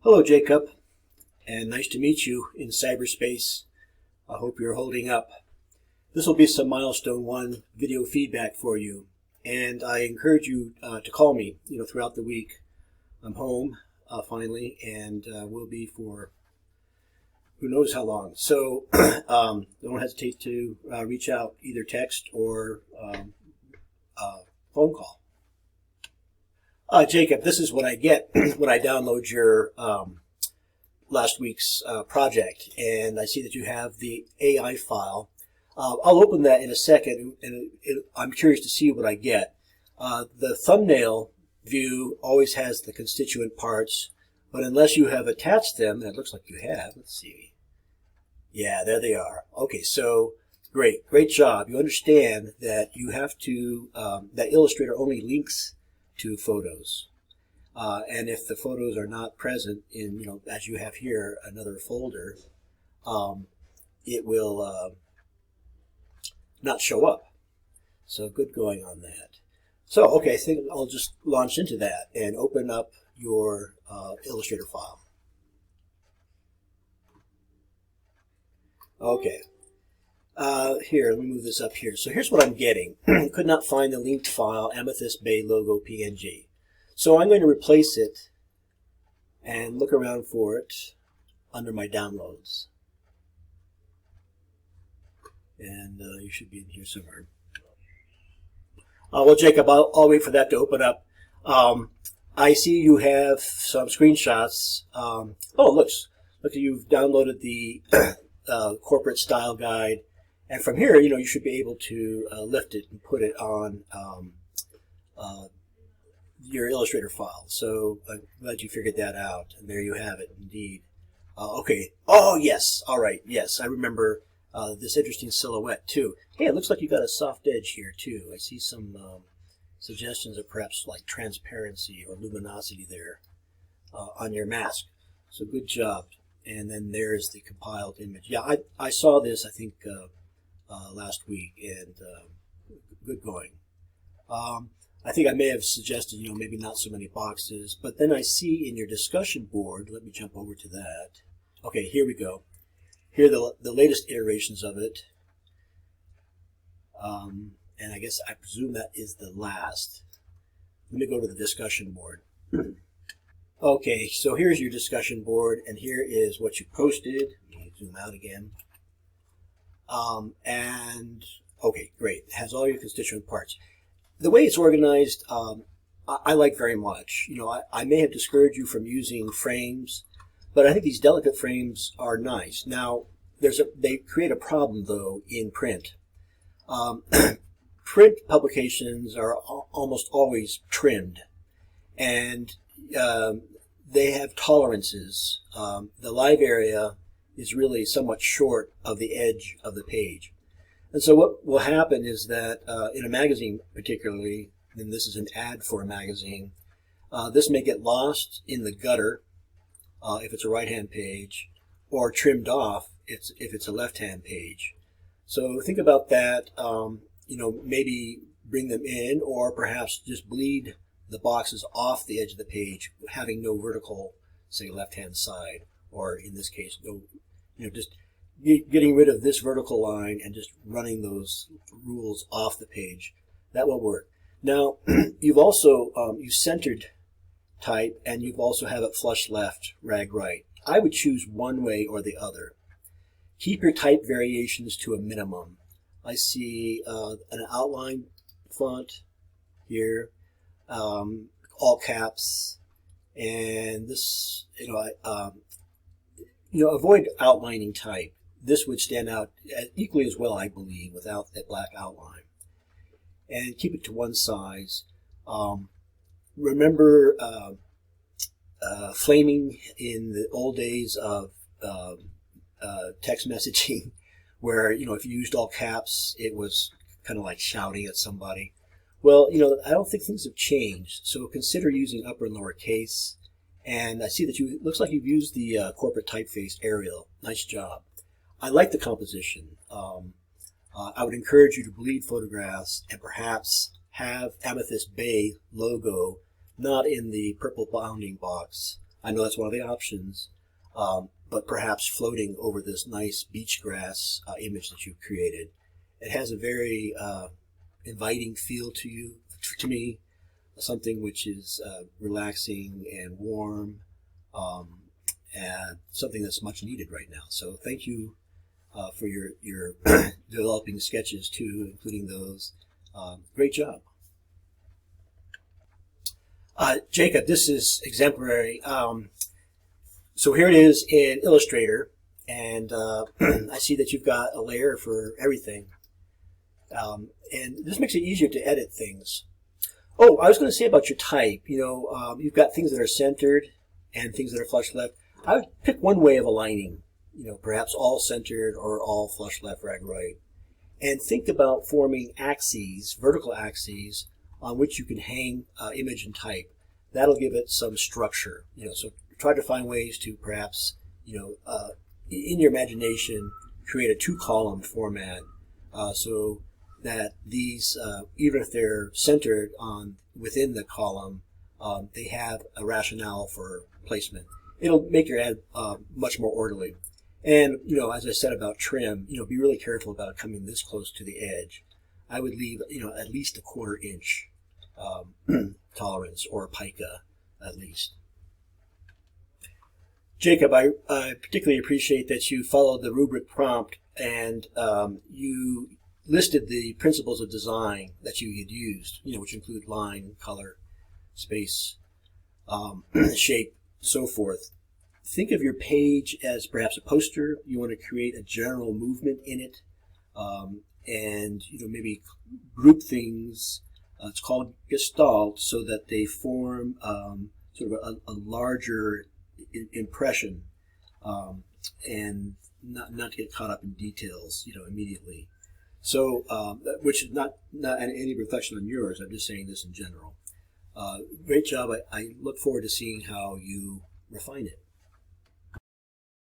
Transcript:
Hello, Jacob, and nice to meet you in cyberspace. I hope you're holding up. This will be some Milestone 1 video feedback for you, and I encourage you to call me, throughout the week. I'm home, finally, and will be for who knows how long. So don't hesitate to reach out, either text or phone call. Jacob, this is what I get when I download your last week's project, and I see that you have the AI file. I'll open that in a second, and I'm curious to see what I get. The thumbnail view always has the constituent parts, but unless you have attached them, and it looks like you have, let's see. Yeah, there they are. Okay, so great job. You understand that you have to, that Illustrator only links to photos. And if the photos are not present in, as you have here, another folder, it will not show up. So good going on that. So, okay, I think I'll just launch into that and open up your Illustrator file. Okay. Here, let me move this up here. So here's what I'm getting. Could not find the linked file, Amethyst Bay logo PNG. So I'm going to replace it and look around for it under my downloads. And you should be in here somewhere. Well, Jacob, I'll wait for that to open up. I see you have some screenshots. Oh, look, you've downloaded the corporate style guide. And from here, you should be able to lift it and put it on your Illustrator file. So I'm glad you figured that out. And there you have it, indeed. Okay. Oh, yes. All right. Yes, I remember this interesting silhouette, too. Hey, it looks like you got a soft edge here, too. I see some suggestions of perhaps like transparency or luminosity there on your mask. So good job. And then there's the compiled image. Yeah, I saw this, I think, last week, and good going. I think I may have suggested, maybe not so many boxes, but then I see in your discussion board, let me jump over to that. Okay, here we go. Here are the latest iterations of it. And I guess I presume that is the last. Let me go to the discussion board. Okay, so here's your discussion board, and here is what you posted. Let me zoom out again. And okay, great. It has all your constituent parts. The way it's organized, I like very much. I may have discouraged you from using frames, but I think these delicate frames are nice. Now, they create a problem though in print. Print publications are almost always trimmed, and they have tolerances. The live area is really somewhat short of the edge of the page. And so what will happen is that in a magazine particularly, and this is an ad for a magazine, this may get lost in the gutter if it's a right-hand page, or trimmed off if it's a left-hand page. So think about that, maybe bring them in, or perhaps just bleed the boxes off the edge of the page, having no vertical, say, left-hand side, or in this case, no, just getting rid of this vertical line and just running those rules off the page. That will work. Now, you've also, you centered type, and you've also have it flush left, rag right. I would choose one way or the other. Keep your type variations to a minimum. I see an outline font here, all caps, and this, avoid outlining type. This would stand out equally as well, I believe, without that black outline. And keep it to one size. Remember flaming in the old days of text messaging, where, if you used all caps, it was kind of like shouting at somebody. Well, I don't think things have changed, so consider using upper and lower case. And I see that looks like you've used the corporate typeface Arial. Nice job. I like the composition. I would encourage you to bleed photographs and perhaps have Amethyst Bay logo not in the purple bounding box, I know that's one of the options, but perhaps floating over this nice beach grass image that you've created. It has a very inviting feel to me, something which is relaxing and warm, and something that's much needed right now. So thank you for your developing sketches too, including those. Great job. Jacob, this is exemplary. So here it is in Illustrator, and I see that you've got a layer for everything. And this makes it easier to edit things. Oh, I was going to say about your type, you've got things that are centered and things that are flush left. I would pick one way of aligning, perhaps all centered or all flush left, right, and think about forming axes, vertical axes, on which you can hang image and type. That'll give it some structure, so try to find ways to perhaps, in your imagination, create a two-column format so that these, even if they're centered within the column, they have a rationale for placement. It'll make your ad much more orderly. And, as I said about trim, be really careful about coming this close to the edge. I would leave, at least a 1/4 inch tolerance, or pica at least. Jacob, I particularly appreciate that you followed the rubric prompt and you listed the principles of design that you had used, which include line, color, space, shape, so forth. Think of your page as perhaps a poster. You want to create a general movement in it, and maybe group things. It's called gestalt, so that they form sort of a larger impression, and not to get caught up in details, immediately. So, which is not any reflection on yours. I'm just saying this in general. Great job. I look forward to seeing how you refine it.